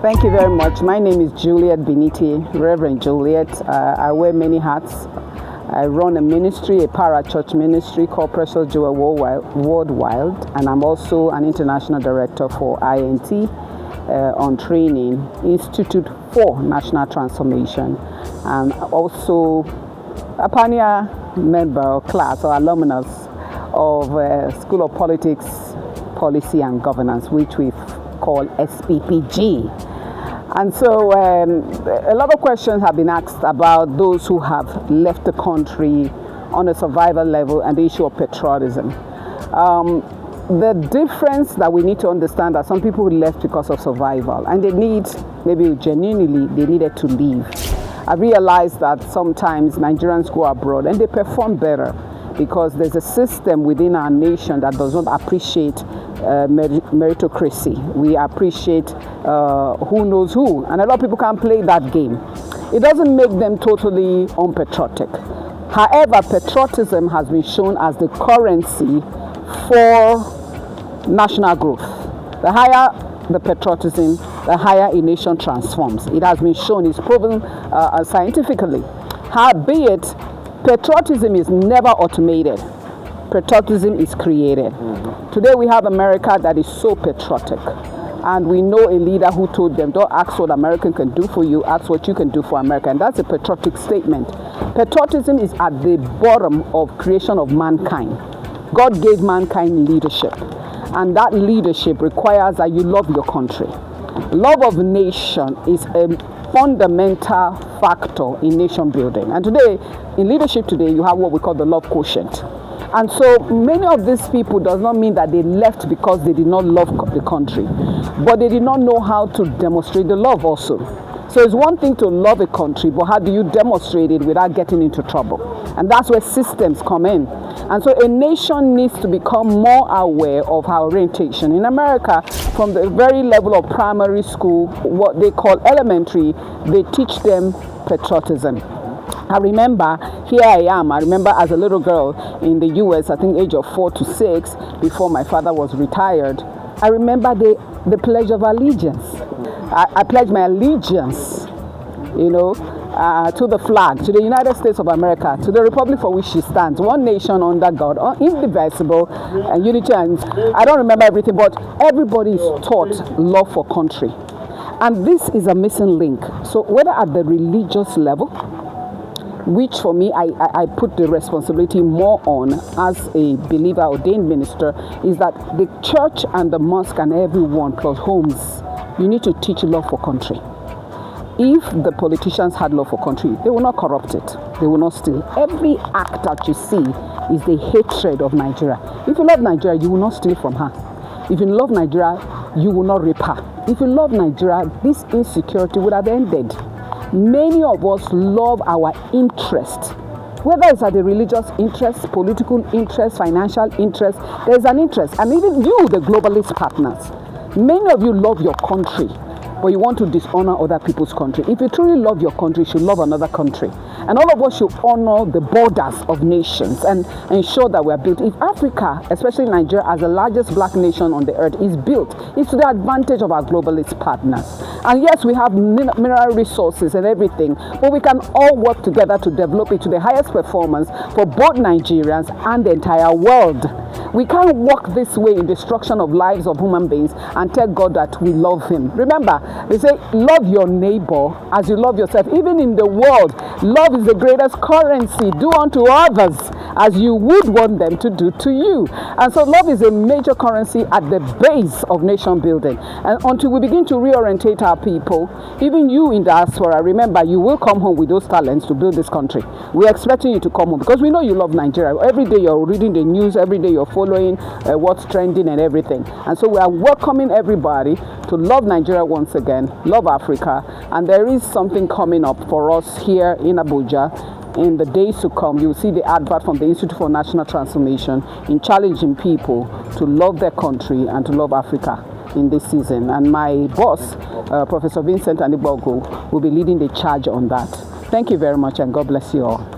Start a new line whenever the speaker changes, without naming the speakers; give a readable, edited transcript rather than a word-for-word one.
Thank you very much. My name is Juliet Binitie, Reverend Juliet. I wear many hats. I run a ministry, a para-church ministry called Precious Jewel Worldwide, and I'm also an international director for INT on training, Institute for National Transformation, and also a pioneer member or class or alumnus of School of Politics, Policy and Governance, which we call SPPG. And so a lot of questions have been asked about those who have left the country on a survival level and the issue of patriotism. The difference that we need to understand that some people left because of survival and they maybe genuinely, they needed to leave. I realized that sometimes Nigerians go abroad and they perform better because there's a system within our nation that does not appreciate meritocracy. We appreciate who knows who, and a lot of people can't play that game. It doesn't make them totally unpatriotic. However, patriotism has been shown as the currency for national growth. The higher the patriotism, the higher a nation transforms. It has been shown, it's proven scientifically. Howbeit, patriotism is never automated. Patriotism is created. Today we have America that is so patriotic. And we know a leader who told them, don't ask what America can do for you, ask what you can do for America. And that's a patriotic statement. Patriotism is at the bottom of creation of mankind. God gave mankind leadership. And that leadership requires that you love your country. Love of nation is a fundamental factor in nation building. And today, in leadership today, you have what we call the love quotient. And so many of these people does not mean that they left because they did not love the country, but they did not know how to demonstrate the love also. So it's one thing to love a country, but how do you demonstrate it without getting into trouble? And that's where systems come in. And so a nation needs to become more aware of our orientation. In America, from the very level of primary school, what they call elementary, they teach them patriotism. I remember, here I am, I remember as a little girl in the US, I think age of 4 to 6, before my father was retired, I remember the Pledge of Allegiance. I pledge my allegiance, to the flag, to the United States of America, to the republic for which she stands, one nation under God, indivisible, and unity. And I don't remember everything, but everybody is taught love for country. And this is a missing link. So whether at the religious level, which for me, I put the responsibility more on as a believer, ordained minister, is that the church and the mosque and everyone plus homes, you need to teach love for country. If the politicians had love for country, they will not corrupt it. They will not steal. Every act that you see is the hatred of Nigeria. If you love Nigeria, you will not steal from her. If you love Nigeria, you will not rape her. If you love Nigeria, this insecurity would have ended. Many of us love our interest, whether it's at the religious interest, political interest, financial interest, there's an interest. And even you, the globalist partners, many of you love your country, but you want to dishonor other people's country. If you truly love your country, you should love another country. And all of us should honor the borders of nations and ensure that we are built. If Africa, especially Nigeria, as the largest black nation on the earth, is built, it's to the advantage of our globalist partners. And yes, we have mineral resources and everything, but we can all work together to develop it to the highest performance for both Nigerians and the entire world. We can't walk this way in destruction of lives of human beings and tell God that we love him. Remember, they say, love your neighbor as you love yourself. Even in the world, love is the greatest currency. Do unto others as you would want them to do to you. And so love is a major currency at the base of nation building. And until we begin to reorientate our people, even you in diaspora, remember, you will come home with those talents to build this country. We're expecting you to come home because we know you love Nigeria. Every day you're reading the news, every day you're following what's trending and everything. And so we are welcoming everybody to love Nigeria once again, love Africa. And there is something coming up for us here in Abuja. In the days to come, you'll see the advert from the Institute for National Transformation in challenging people to love their country and to love Africa in this season. And my boss, Professor Vincent Anibogo, will be leading the charge on that. Thank you very much, and God bless you all.